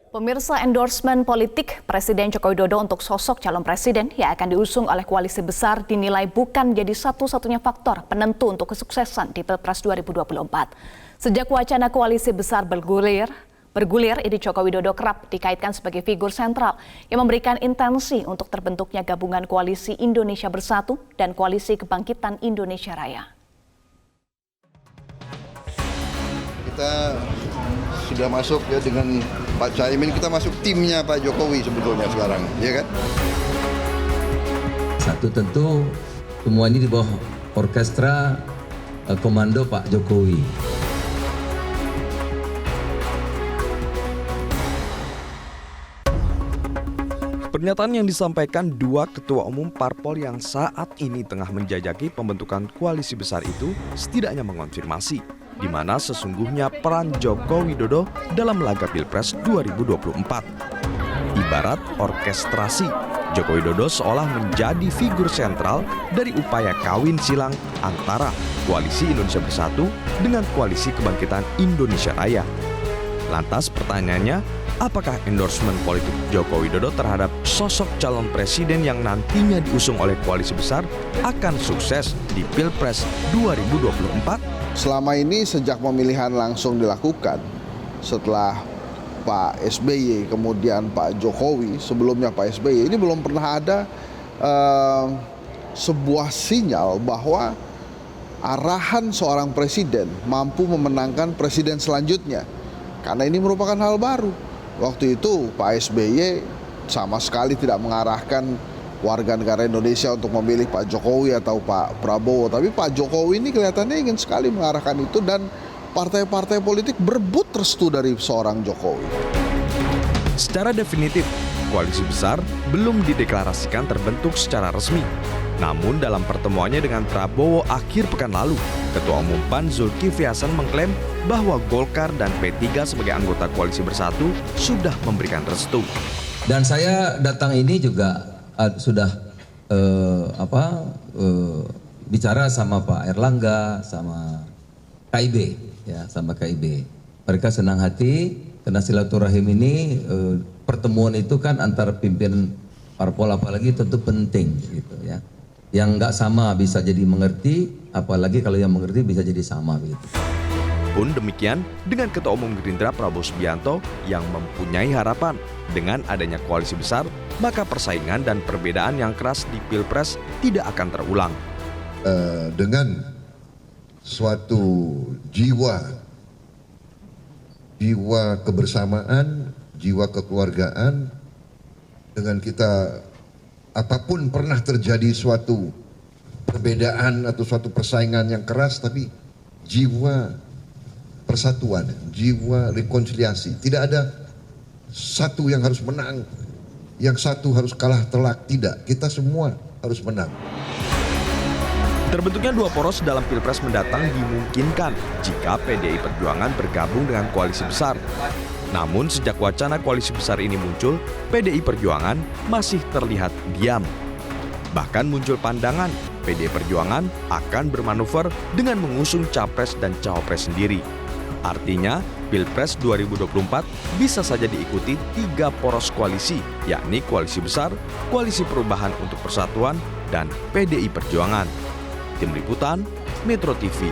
Pemirsa, endorsement politik Presiden Joko Widodo untuk sosok calon presiden yang akan diusung oleh koalisi besar dinilai bukan menjadi satu-satunya faktor penentu untuk kesuksesan di Pilpres 2024. Sejak wacana koalisi besar bergulir, ini Joko Widodo kerap dikaitkan sebagai figur sentral yang memberikan intensi untuk terbentuknya gabungan koalisi Indonesia Bersatu dan Koalisi Kebangkitan Indonesia Raya. Kita sudah masuk ya dengan Pak Caimin, kita masuk timnya Pak Jokowi sebetulnya sekarang, ya kan? Satu tentu semua ini di bawah orkestra komando Pak Jokowi. Pernyataan yang disampaikan dua ketua umum parpol yang saat ini tengah menjajaki pembentukan koalisi besar itu setidaknya mengonfirmasi di mana sesungguhnya peran Joko Widodo dalam laga Pilpres 2024. Ibarat orkestrasi, Joko Widodo seolah menjadi figur sentral dari upaya kawin silang antara Koalisi Indonesia Bersatu dengan Koalisi Kebangkitan Indonesia Raya. Lantas pertanyaannya, apakah endorsement politik Joko Widodo terhadap sosok calon presiden yang nantinya diusung oleh koalisi besar akan sukses di Pilpres 2024? Selama ini sejak pemilihan langsung dilakukan, setelah Pak SBY, kemudian Pak Jokowi, sebelumnya Pak SBY, ini belum pernah ada sebuah sinyal bahwa arahan seorang presiden mampu memenangkan presiden selanjutnya. Karena ini merupakan hal baru. Waktu itu Pak SBY sama sekali tidak mengarahkan warga negara Indonesia untuk memilih Pak Jokowi atau Pak Prabowo. Tapi Pak Jokowi ini kelihatannya ingin sekali mengarahkan itu dan partai-partai politik berebut restu dari seorang Jokowi. Secara definitif, koalisi besar belum dideklarasikan terbentuk secara resmi. Namun dalam pertemuannya dengan Prabowo akhir pekan lalu, Ketua Umum PAN Zulkifli Hasan mengklaim bahwa Golkar dan P3 sebagai anggota koalisi bersatu sudah memberikan restu. Dan saya datang ini juga sudah bicara sama Pak Erlangga, sama KIB, ya, sama KIB. Mereka senang hati karena silaturahim ini, pertemuan itu kan antar pimpinan parpol apalagi tentu penting, gitu ya. Yang nggak sama bisa jadi mengerti, apalagi kalau yang mengerti bisa jadi sama, gitu. Pun demikian dengan Ketua Umum Gerindra Prabowo Subianto yang mempunyai harapan dengan adanya koalisi besar, maka persaingan dan perbedaan yang keras di Pilpres tidak akan terulang. Dengan suatu jiwa kebersamaan, jiwa kekeluargaan, dengan kita apapun pernah terjadi suatu perbedaan atau suatu persaingan yang keras, tapi jiwa persatuan, jiwa rekonsiliasi. Tidak ada satu yang harus menang, yang satu harus kalah telak. Tidak, kita semua harus menang. Terbentuknya dua poros dalam Pilpres mendatang dimungkinkan jika PDI Perjuangan bergabung dengan koalisi besar. Namun sejak wacana koalisi besar ini muncul, PDI Perjuangan masih terlihat diam. Bahkan muncul pandangan PDI Perjuangan akan bermanuver dengan mengusung capres dan cawapres sendiri. Artinya, Pilpres 2024 bisa saja diikuti 3 poros koalisi, yakni Koalisi Besar, Koalisi Perubahan untuk Persatuan, dan PDI Perjuangan. Tim Liputan, Metro TV.